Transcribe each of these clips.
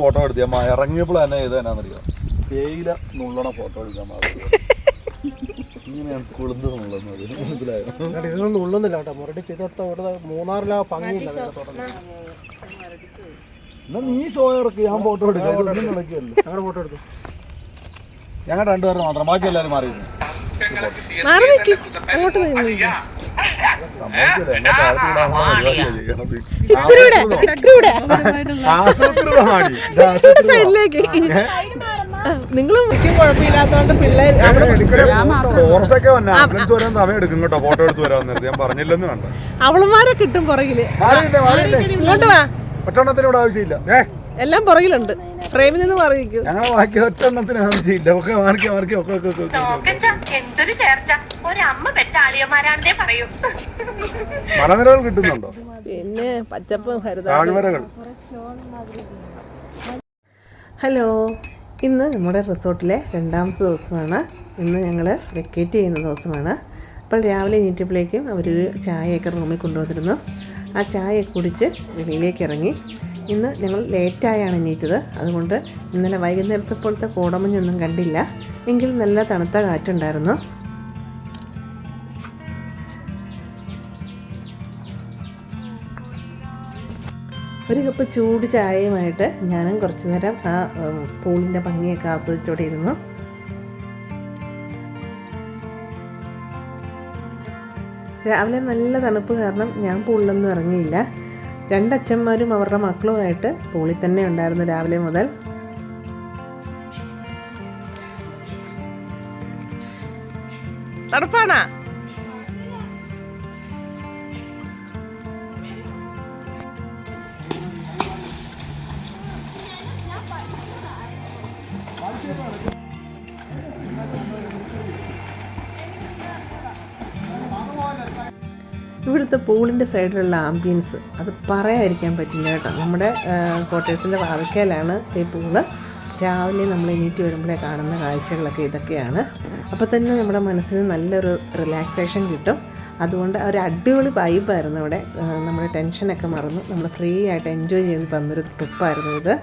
Photo എടുത്തി അമ്മ ഇറങ്ങിയപ്പോൾ തന്നെ ഇത് തന്നെയാണെന്നറിയാം തേയില നുള്ളണ ഫോട്ടോ എടുക്കാൻ ഇങ്ങനെയാണ് കുളുന്ത് നുള്ളുന്നത് മനസ്സിലായോ? ഇതൊന്നും നുള്ളുന്നില്ല കേട്ടോ മുരടി ചെയ്തെടുത്ത ഇവിടെ മൂന്നാറിലാ ഭംഗിയില്ല. എന്നാ നീ ഷോ ഇറക്കി ഞാൻ ഫോട്ടോ എടുക്കാം ഞങ്ങളുടെ ഫോട്ടോ എടുത്തു ഞങ്ങൾ രണ്ടുപേരും മാത്രം ബാക്കി എല്ലാവരും മാറിയിരുന്നു. നിങ്ങളും കുഴപ്പമില്ലാത്തോണ്ട് പിള്ളേർ സമയം എടുക്കും കേട്ടോ ഫോട്ടോ എടുത്ത് വരാൻ ഞാൻ പറഞ്ഞില്ലെന്ന് വേണ്ട. അവളുമാരെ കിട്ടും പുറകില്. ഇങ്ങോട്ട് വാ, ഒറ്റെണ്ണത്തിനോട് ആവശ്യമില്ല, എല്ലാം പുറകിലുണ്ട്. ഫ്രെയിമിൽ നിന്ന് പറയിക്കൂ. ഞങ്ങളെ ബാക്കി ഒറ്റെണ്ണത്തിന് ആവശ്യമില്ല. ഒക്കെ മാറിക്കോ മലനിരകൾ കിട്ടുന്നുണ്ടോ? പിന്നെ പച്ചപ്പും താഴ്വരകൾ. ഹലോ, ഇന്ന് നമ്മുടെ റിസോർട്ടിലെ രണ്ടാമത്തെ ദിവസമാണ്. ഇന്ന് ഞങ്ങൾ വെക്കേറ്റ് ചെയ്യുന്ന ദിവസമാണ്. അപ്പോൾ രാവിലെ എണീറ്റപ്പോഴേക്കും അവരൊരു ചായയൊക്കെ റൂമിൽ കൊണ്ടുവന്നിരുന്നു. ആ ചായയൊക്കെ കുടിച്ച് വെളിയിലേക്ക് ഇറങ്ങി. ഇന്ന് ഞങ്ങൾ ലേറ്റായാണ് എണീറ്റത്. അതുകൊണ്ട് ഇന്നലെ വൈകുന്നേരത്തെ പോലത്തെ കോടമഞ്ഞൊന്നും കണ്ടില്ല. എങ്കിലും നല്ല തണുത്ത കാറ്റുണ്ടായിരുന്നു. ഒരു കപ്പ് ചൂട് ചായയുമായിട്ട് ഞാനും കുറച്ച് നേരം ആ പൂളിൻ്റെ ഭംഗിയൊക്കെ ആസ്വദിച്ചോടെ ഇരുന്നു. രാവിലെ നല്ല തണുപ്പ് കാരണം ഞാൻ പൂളിലൊന്നും ഇറങ്ങിയില്ല. രണ്ടച്ഛന്മാരും അവരുടെ മക്കളുമായിട്ട് പൂളിൽ തന്നെ ഉണ്ടായിരുന്നു രാവിലെ മുതൽ. തണുപ്പാണോ? ഇവിടുത്തെ പൂളിൻ്റെ സൈഡിലുള്ള ആംബിയൻസ് അത് പറയാതിരിക്കാൻ പറ്റില്ല കേട്ടോ. നമ്മുടെ ക്വാർട്ടേഴ്സിൻ്റെ വാതിക്കലാണ് ഈ പൂള്. രാവിലെ നമ്മൾ എണീറ്റ് വരുമ്പോഴേ കാണുന്ന കാഴ്ചകളൊക്കെ ഇതൊക്കെയാണ്. അപ്പോൾ തന്നെ നമ്മുടെ മനസ്സിന് നല്ലൊരു റിലാക്സേഷൻ കിട്ടും. അതുകൊണ്ട് ഒരു അടിപൊളി വൈബായിരുന്നു ഇവിടെ. നമ്മുടെ ടെൻഷനൊക്കെ മറന്നു നമ്മൾ ഫ്രീ ആയിട്ട് എൻജോയ് ചെയ്ത് തന്നൊരു ട്രിപ്പായിരുന്നു ഇത്.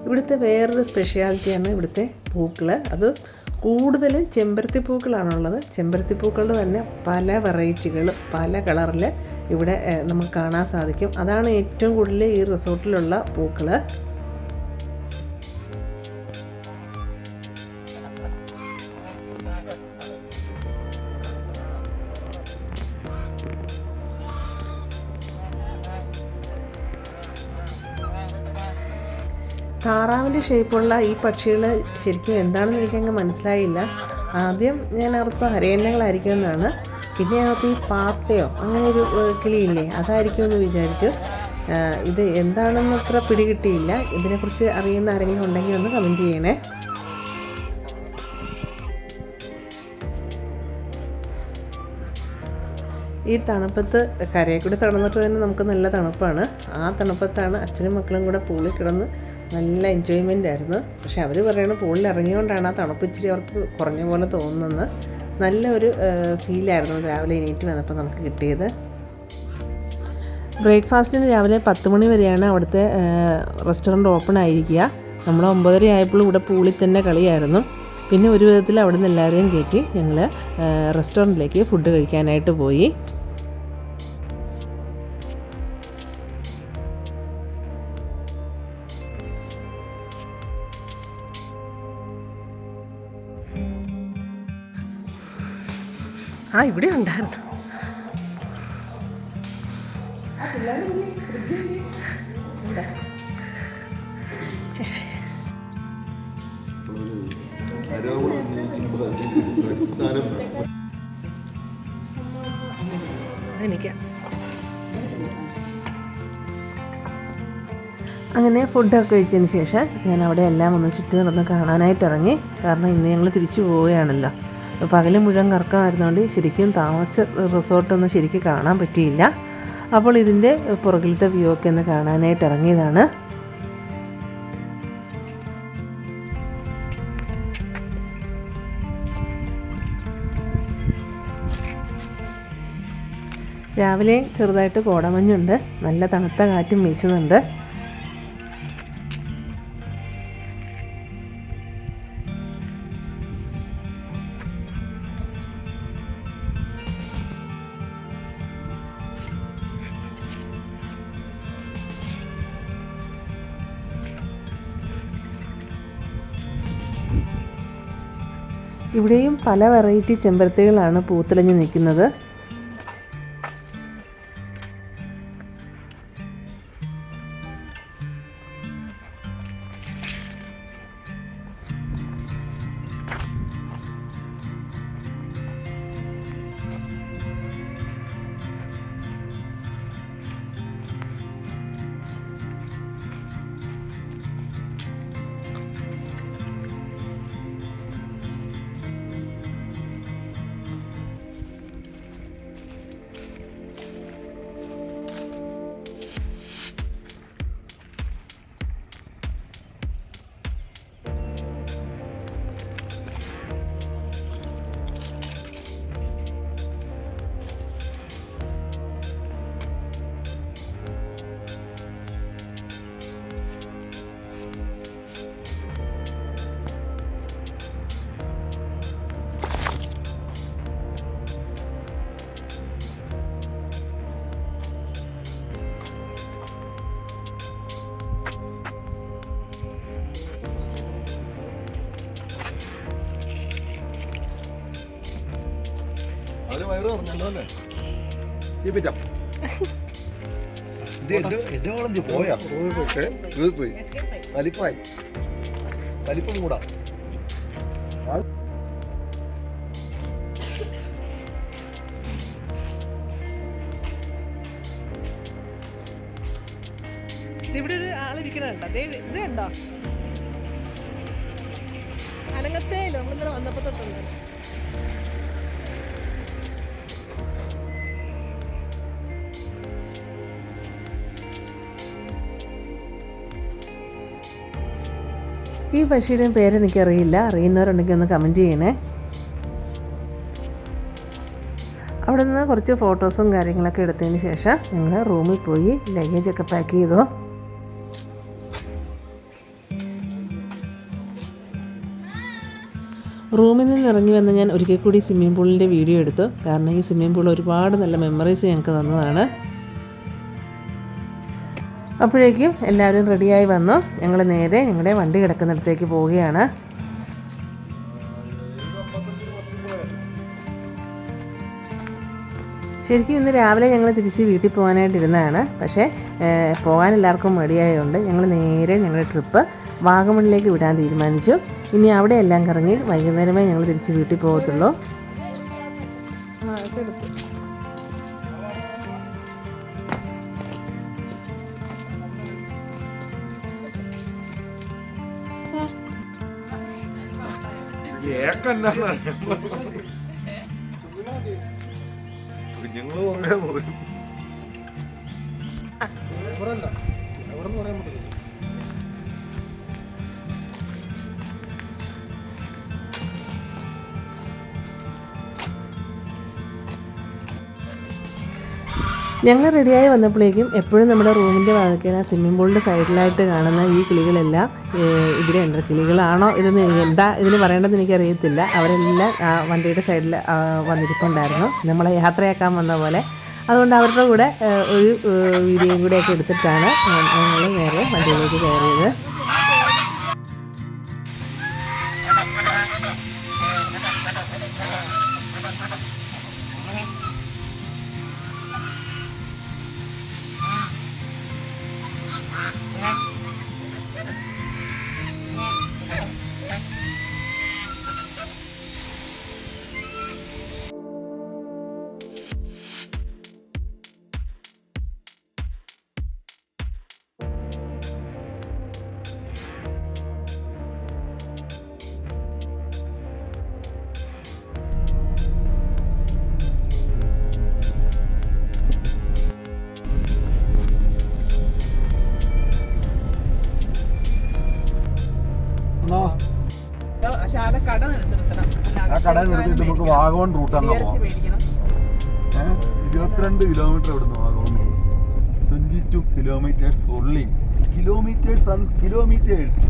ഇവിടുത്തെ വേറൊരു സ്പെഷ്യാലിറ്റിയാണ് ഇവിടുത്തെ പൂക്കൾ. അത് കൂടുതലും ചെമ്പരത്തി പൂക്കളാണുള്ളത്. ചെമ്പരത്തി പൂക്കളുടെ തന്നെ പല വെറൈറ്റികൾ പല കളറിൽ ഇവിടെ നമുക്ക് കാണാൻ സാധിക്കും. അതാണ് ഏറ്റവും കൂടുതൽ ഈ റിസോർട്ടിലുള്ള പൂക്കൾ. താറാവിൻ്റെ ഷേപ്പുള്ള ഈ പക്ഷികൾ ശരിക്കും എന്താണെന്ന് എനിക്കങ്ങ് മനസ്സിലായില്ല. ആദ്യം ഞാൻ ഓർത്ത് ഹരയന്നകളായിരിക്കുമെന്നാണ്. പിന്നെ അകത്ത് ഈ പാർട്ടയോ അങ്ങനെ ഒരു കിളിയില്ലേ അതായിരിക്കുമെന്ന് വിചാരിച്ചു. ഇത് എന്താണെന്ന് അത്ര പിടികിട്ടിയില്ല. ഇതിനെക്കുറിച്ച് അറിയുന്ന ആരെങ്കിലും ഉണ്ടെങ്കിൽ ഒന്ന് കമൻറ്റ് ചെയ്യണേ. ഈ തണുപ്പത്ത് കരയെ കൂടി തടന്നിട്ട് തന്നെ നമുക്ക് നല്ല തണുപ്പാണ്. ആ തണുപ്പത്താണ് അച്ഛനും മക്കളും കൂടെ പൂളിൽ കിടന്ന് നല്ല എൻജോയ്മെൻ്റ് ആയിരുന്നു. പക്ഷെ അവർ പറയണത് പൂളിൽ ഇറങ്ങിയോണ്ടാണ് ആ തണുപ്പ് ഇച്ചിരി അവർക്ക് കുറഞ്ഞ പോലെ തോന്നുന്നത്. നല്ലൊരു ഫീലായിരുന്നു രാവിലെ എണീറ്റ് വന്നപ്പോൾ നമുക്ക് കിട്ടിയത്. ബ്രേക്ക്ഫാസ്റ്റിന് രാവിലെ 10 മണി വരെയാണ് അവിടുത്തെ റെസ്റ്റോറൻറ്റ് ഓപ്പൺ ആയിരിക്കുക. നമ്മൾ 9:30 ആയപ്പോൾ ഇവിടെ പൂളിൽ തന്നെ കളിയായിരുന്നു. പിന്നെ ഒരു വിധത്തിൽ അവിടെ നിന്ന് എല്ലാവരെയും കയറ്റി ഞങ്ങൾ റെസ്റ്റോറൻറ്റിലേക്ക് ഫുഡ് കഴിക്കാനായിട്ട് പോയി. ഇവിടെ ഉണ്ടായിരുന്നു. അങ്ങനെ ഫുഡൊക്കെ കഴിച്ചതിന് ശേഷം ഞാൻ അവിടെ എല്ലാം ഒന്ന് ചുറ്റി നടന്ന് കാണാനായിട്ട് ഇറങ്ങി. കാരണം ഇന്ന് ഞങ്ങൾ തിരിച്ചു പോവുകയാണല്ലോ. പകൽ മുഴുവൻ കറക്കമായിരുന്നുകൊണ്ട് ശരിക്കും താമസിച്ച റിസോർട്ടൊന്നും ശരിക്കും കാണാൻ പറ്റിയില്ല. അപ്പോൾ ഇതിൻ്റെ പുറകിലത്തെ വ്യൂ ഒക്കെ ഒന്ന് കാണാനായിട്ട് ഇറങ്ങിയതാണ്. രാവിലെ ചെറുതായിട്ട് കോടമഞ്ഞുണ്ട്, നല്ല തണുത്ത കാറ്റും വീശുന്നുണ്ട്. ഇവിടെയും പല വെറൈറ്റി ചെമ്പരത്തികളാണ് പൂത്തിളഞ്ഞ് നിൽക്കുന്നത്. അവര് വയറ് പറഞ്ഞല്ലോ അല്ലേ? എന്റെ വളഞ്ഞ് പോയാ പോയി വലിപ്പായി വലിപ്പം കൂടാ. ഇവിടെ ഒരു ആളിരിക്കണുണ്ടോ? ഇത് കണ്ടോ? അനങ്ങത്തേയില്ല, നമ്മളിന്നലെ വന്നപ്പോ തൊട്ടുണ്ട്. ഈ പക്ഷിയുടെയും പേരെനിക്കറിയില്ല, അറിയുന്നവരുണ്ടെങ്കിൽ ഒന്ന് കമൻറ്റ് ചെയ്യണേ. അവിടെ നിന്ന് കുറച്ച് ഫോട്ടോസും കാര്യങ്ങളൊക്കെ എടുത്തതിന് ശേഷം ഞങ്ങൾ റൂമിൽ പോയി ലഗേജൊക്കെ പാക്ക് ചെയ്തു. റൂമിൽ നിന്ന് ഇറങ്ങി വന്ന് ഞാൻ ഒരിക്കൽ കൂടി സ്വിമ്മിംഗ് പൂളിൻ്റെ വീഡിയോ എടുത്തു. കാരണം ഈ സ്വിമ്മിംഗ് പൂൾ ഒരുപാട് നല്ല മെമ്മറീസ് ഞങ്ങൾക്ക് തന്നതാണ്. അപ്പോഴേക്കും എല്ലാവരും റെഡിയായി വന്നു. ഞങ്ങൾ നേരെ ഞങ്ങളുടെ വണ്ടി കിടക്കുന്നിടത്തേക്ക് പോവുകയാണ്. ശരിക്കും ഇന്ന് രാവിലെ ഞങ്ങൾ തിരിച്ച് വീട്ടിൽ പോകാനായിട്ടിരുന്നതാണ്. പക്ഷേ പോകാൻ എല്ലാവർക്കും മടിയായതുകൊണ്ട് ഞങ്ങൾ നേരെ ഞങ്ങളുടെ ട്രിപ്പ് വാഗമണിലേക്ക് വിടാൻ തീരുമാനിച്ചു. ഇനി അവിടെ എല്ലാം കറങ്ങി വൈകുന്നേരമേ ഞങ്ങൾ തിരിച്ച് വീട്ടിൽ പോകത്തുള്ളൂ. കുഞ്ഞുങ്ങള് പറയാൻ പോലും പറയാൻ പറ്റില്ല. ഞങ്ങൾ റെഡിയായി വന്നപ്പോഴേക്കും എപ്പോഴും നമ്മുടെ റൂമിൻ്റെ വാതിക്കൽ സ്വിമ്മിംഗ് പൂളിൻ്റെ സൈഡിലായിട്ട് കാണുന്ന ഈ കിളികളെല്ലാം ഇവിടെ ഉണ്ട്. കിളികളാണോ ഇതെന്ന് എന്താ ഇതിന് പറയേണ്ടതെന്ന് എനിക്കറിയത്തില്ല. അവരെല്ലാം വണ്ടിയുടെ സൈഡിൽ വന്നിരിപ്പുണ്ടായിരുന്നു, നമ്മളെ യാത്രയാക്കാൻ വന്ന പോലെ. അതുകൊണ്ട് അവരുടെ കൂടെ ഒരു വീഡിയോയും കൂടെയൊക്കെ എടുത്തിട്ടാണ് ഞങ്ങൾ നേരെ വണ്ടിയിലേക്ക് കയറിയത്. എന്നാ പക്ഷെ ആടെ കട നിർത്തണം. ആ കട നിർത്തിയിട്ട് നമുക്ക് വാഗമൺ റൂട്ടാണ് പോവാം. 22 കിലോമീറ്റർ ഇവിടുന്ന് വാഗമൺ. 22 കിലോമീറ്റേഴ്സ് ഉള്ളി. Kilometres and kilometres.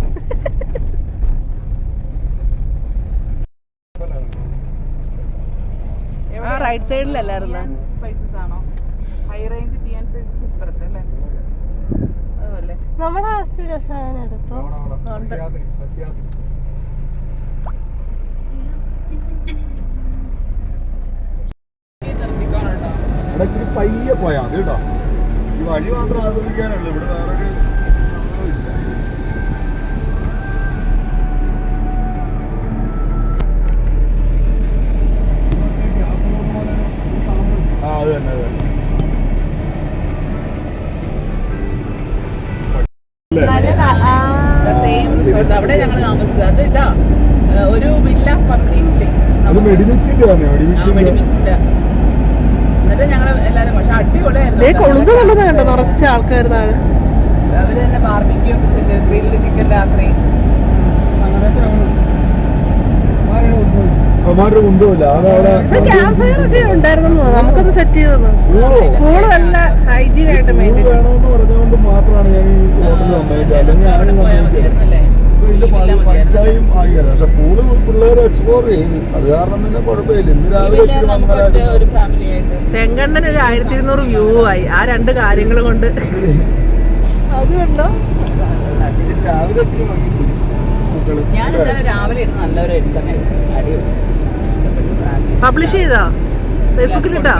ആ റൈറ്റ് സൈഡിലല്ലായിരുന്നു. സ്പൈസസ് ആണോ? ഹൈ റേഞ്ച് ടിയാൻ സ്പൈസസ് ഇപ്പുറത്ത് അല്ലേ? അതല്ലേ നമ്മുടെ അവസ്ഥ എടുത്തു. നിർത്തിക്കാനുണ്ടോ? ഇവിടെ ഇത്തിരി പയ്യെ പോയാൽ മതി കേട്ടോ. ഈ വഴി മാത്രം ആസ്വദിക്കാനുള്ളൂ. ഇവിടെ വേറൊരു ഇല്ല. ആ അത് തന്നെ അത് തന്നെ. അവിടെ ഞങ്ങൾ താമസിച്ചത് അത് ഇതാ ഒരു വില്ല കംപ്ലീറ്റ്ലി മെഡിമിക്സിന്റെ തന്നെ. മെഡിമിക്സിന്റെ. എന്നിട്ട് ഞങ്ങൾ എല്ലാരും പക്ഷെ അടിപൊളിയായിരുന്നു. കൊളുത്തുന്നുണ്ടെന്ന് കണ്ടോ നിറച്ച ആൾക്കാർ താഴെ. അവര് തന്നെ ബാർബിക്യൂ ഗ്രില്ല് ചിക്കൻ രാത്രി അവന്മാരുടെ കുന്തമില്ല. അതവിടെ ക്യാമ്പ് ഫയർ ഒക്കെ ഉണ്ടായിരുന്നു. നമുക്കൊന്ന് സെറ്റ് ചെയ്തു. പൂള് നല്ല ഹൈജീൻ ആയിട്ട് മെയിൻറ്റെയിൻ. വേണമെന്ന് പറഞ്ഞുകൊണ്ട് മാത്രമാണ് ഞാൻ ഈ ഹോട്ടലിൽ സമ്മതിച്ചത്. അല്ലെങ്കിൽ പൈസയും ആയില്ല. പക്ഷെ പൂള് പിള്ളേരെ എക്സ്പ്ലോർ ചെയ്ത് അത് കാരണം പിന്നെ കുഴപ്പമില്ല. ഇന്ന് രാവിലെ തെങ്കണ്ണന് ഒരു 1200 വ്യൂ ആയി ആ 2 കാര്യങ്ങൾ കൊണ്ട്. അതുകൊണ്ടോ രാവിലെ ഇച്ചിരി മങ്ങിപ്പോയി മക്കള്. ഞാൻ രാവിലെ ഇരുന്ന് നല്ലൊരു എഴുത്തന്നെ അടിപൊളി പബ്ലിഷ് ചെയ്തോ? ഫേസ്ബുക്കിലിട്ടോ?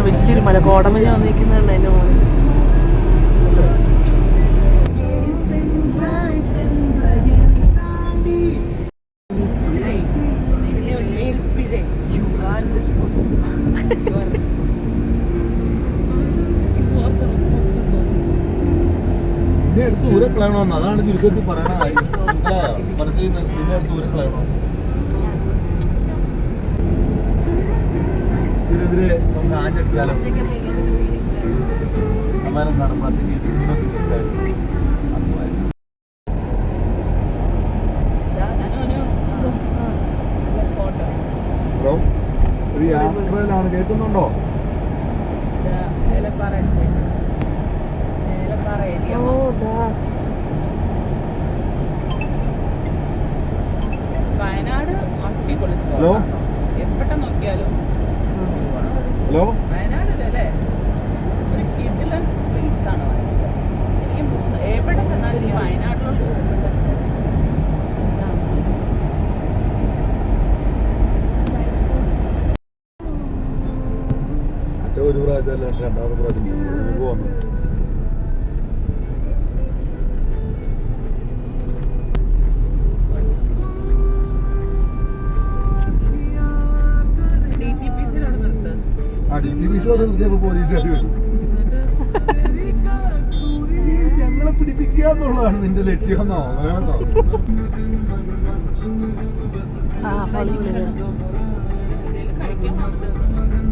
വലിയൊരു മല കോടമഞ്ഞ വന്നിരിക്കുന്നുണ്ട് അതിന്റെ മുകളിൽ. പിന്നെ എടുത്ത് ഊരെ കളയണമെന്ന് അതാണ് ചുരുക്കത്തിൽ പറയണ കാര്യം. മനസ്സിൽ പിന്നെ എടുത്ത് ഊരെ കളയണം. ഇതിനെതിരെ നമുക്ക് ആഞ്ഞടിച്ചാലോ? അമ്മാനം കാണുമ്പോഴത്തേക്ക് ഹലോ, ഒരു യാത്രയിലാണ്. കേൾക്കുന്നുണ്ടോ? വയനാട് അടിപൊളി. ഹലോ എവിടെ നോക്കിയാലും ഹലോ വയനാടല്ലേ ഒരു കിടിലൻ പ്ലേസ് ആണ് വയനാട്. എനിക്ക് എവിടെ ചെന്നാലും ഈ വയനാട്ടിലോട്ട് മറ്റേ ഒരു പ്രാവശ്യം അല്ല രണ്ടാമത്തെ പ്രാവശ്യം പോകുന്നു. നിർത്തിയപ്പോ പോലീസുകാർ വരും. ഞങ്ങളെ പിടിപ്പിക്കുക എന്നുള്ളതാണ് നിന്റെ ലക്ഷ്യം എന്നോ കേട്ടോ.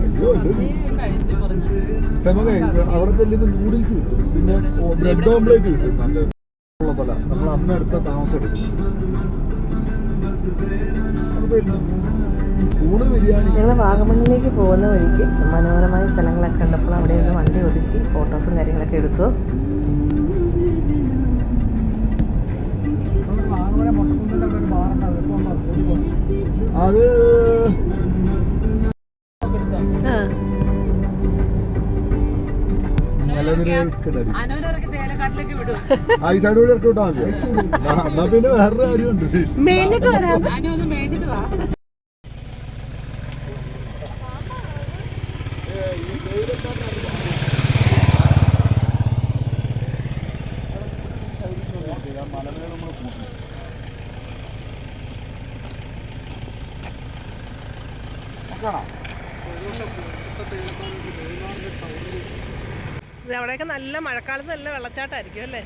അയ്യോ നമുക്ക് അവിടെ ചെല്ലുമ്പോ നൂഡിൽസ് കിട്ടും. പിന്നെ ബ്രെഡ് ഓംപ്ലേറ്റ് കിട്ടും. നല്ല ഉള്ള സ്ഥലം. നമ്മൾ അന്ന് എടുത്ത താമസം എടുക്കും. ഞങ്ങൾ വാഗമണ്ണിലേക്ക് പോകുന്ന വഴിക്ക് മനോഹരമായ സ്ഥലങ്ങളൊക്കെ കണ്ടപ്പോൾ അവിടെ നിന്ന് വണ്ടി ഒതുക്കി ഫോട്ടോസും കാര്യങ്ങളൊക്കെ എടുത്തു. അത് ഈ സൈഡ് കൂടി ഇറക്കി വിട്ടാ മതി. എന്നാ പിന്നെ വേറൊരു കാര്യമുണ്ട്. മേഞ്ഞിട്ട് വരാം. അവിടെയൊക്കെ നല്ല മഴക്കാലത്ത് നല്ല വെള്ളച്ചാട്ടമായിരിക്കും അല്ലേ?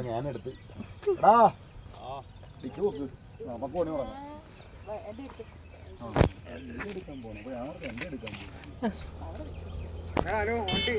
ഞാനെടുത്ത് നമുക്ക് പണി തുടങ്ങാം. എടുക്കാൻ പോകണം. അപ്പോൾ ആർക്ക് എൻ്റെ എടുക്കാൻ പോകും? വണ്ടി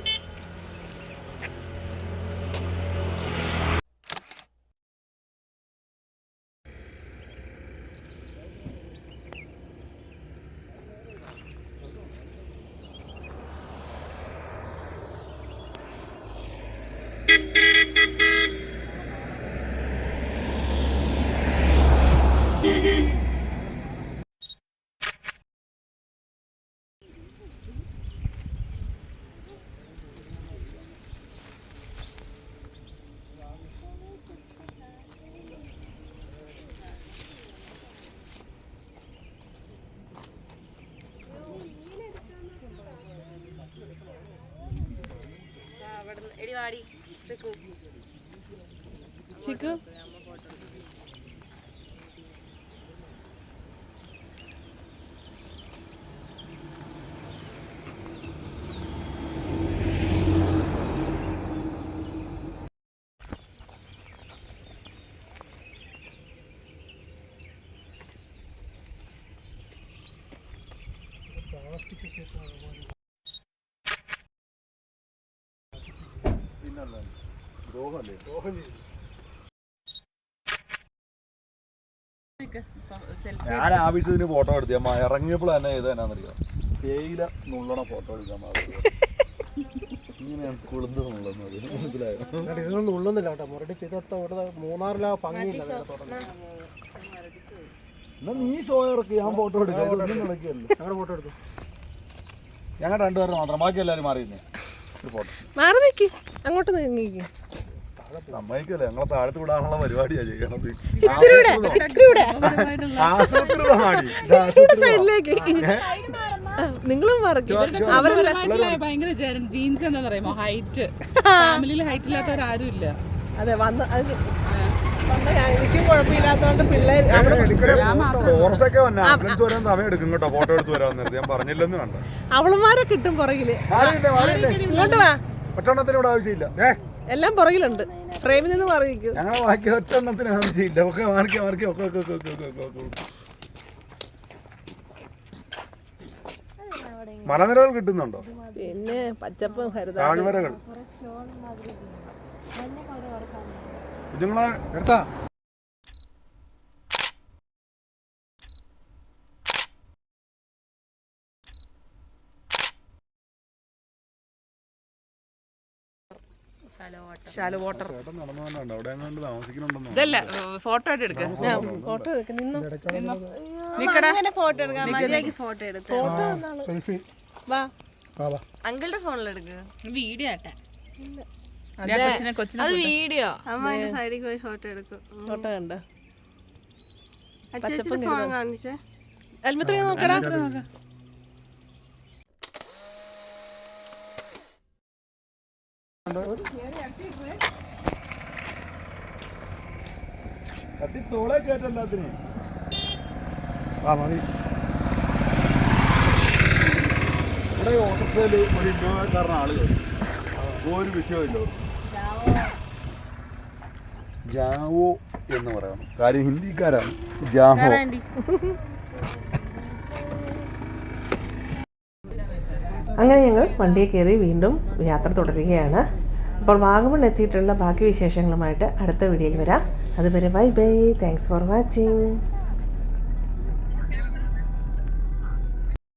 ചിക്കു പിന്നല്ല ദ്രോഹമല്ലേ? ദ്രോഹം ചെയ്തു. ഞാൻ ആവശ്യത്തിന് ഫോട്ടോ എടുത്തു. അമ്മ ഇറങ്ങിയപ്പോൾ തന്നെ ഇത് എന്നാന്നറിയാം, തേയില നുള്ളണ ഫോട്ടോ എടുക്കാൻ പാടില്ല. ഇങ്ങനെയാണ് കുളിന്ത് നുള്ളുന്നത്, മനസ്സിലായോ? ഇതൊന്നും ഉള്ളുന്നില്ല കേട്ടോ. മുരടി ചെയ്തെടുത്ത ഇവിടെ മൂന്നാറിലാ ഭംഗിയില്ല. എന്നാ നീ ഷോ ഇറക്കി, ഞാൻ ഫോട്ടോ എടുക്കാം. ഇതൊന്നും കളിക്കല്ലേ. ഞങ്ങളുടെ ഫോട്ടോ എടുത്തു. ഞങ്ങൾ രണ്ടുപേരും മാത്രം, ബാക്കി എല്ലാവരും മാറിയിരുന്നേ. ഒരു ഫോട്ടോ മാറി നിൽക്കി, അങ്ങോട്ട് നീങ്ങി. സമ്മതിക്കല്ലേ, ഞങ്ങളെ താഴത്ത് വിടാനുള്ള പരിപാടിയാ ചെയ്യണത്. ആസൂത്രിതമാണ്. നിങ്ങളും ഭയങ്കര ജീൻസ് എന്താ പറയുമ്പോ ഹൈറ്റ്, ഫാമിലിയിൽ ഹൈറ്റ് ഇല്ലാത്തവരാരും ഇല്ല. അതെ വന്ന് എനിക്കും കുഴപ്പമില്ലാത്തോണ്ട് പിള്ളേർ ടോറസൊക്കെ വന്നെ ആംബുലൻസ് വരാൻ സമയം എടുക്കും കേട്ടോ. ഫോട്ടോ എടുത്ത് വരാൻ നേരത്തെ ഞാൻ പറഞ്ഞില്ലെന്ന് കണ്ട. അവളുമാരെ കിട്ടും പുറകില്. ഇങ്ങോട്ട് വാ, ഒറ്റെണ്ണത്തിന് ഇവിടെ ആവശ്യമില്ല. എല്ലാം പുറകിലുണ്ട്. ഫ്രെയിമിൽ നിന്ന് മാറിയിരിക്കും. ഞങ്ങളെ ബാക്കി ഒറ്റെണ്ണത്തിന് ആവശ്യമില്ല. ഒക്കെ മാറിക്കി മാറിക്കി ഒക്കെ ഒക്കെ ഒക്കെ മലനിരകൾ കിട്ടുന്നുണ്ടോ? പിന്നെ പച്ചപ്പും ഹരിത താഴ്വരകൾ കുഞ്ഞുങ്ങളെ എടുത്താ ഷാലോ വാട്ടർ. നടന്നു അവിടെ എങ്ങാണ്ട് താമസിക്കുന്നുണ്ടെന്നോ? ഇതല്ല ഫോട്ടോ ആയിട്ട് എടുക്കാം. ഫോട്ടോ നിന്നു സെൽഫി വാ. അങ്കിളുടെ ഫോണിലെടുക്ക് വീഡിയോ ആട്ടെ. അത് വീഡിയോ അമ്മ സൈഡിൽ പോയി ഫോട്ടോ എടുക്കും. ഫോട്ടോ കണ്ട ഫോൺ കാണിച്ചേ. ഹെൽമെറ്റ് നോക്കടാ. കട്ടി തോളെ കേട്ടല്ലാത്തിനെ. ആ മതി. ഇവിടെ ഓട്ടോയിൽ ഒരു ഇന്നോവക്കാരൻ ആളുകൾ ഒരു വിഷയമില്ല. ജാവോ എന്ന് പറയണം, കാര്യം ഹിന്ദിക്കാരാണ്. ജാവോ. അങ്ങനെ ഞങ്ങൾ വണ്ടിയിൽ കയറി വീണ്ടും യാത്ര തുടരുകയാണ്. അപ്പോൾ വാഗമൺ എത്തിയിട്ടുള്ള ബാക്കി വിശേഷങ്ങളുമായിട്ട് അടുത്ത വീഡിയോയിൽ വരാം. അതുവരെ bye bye. Thanks for watching.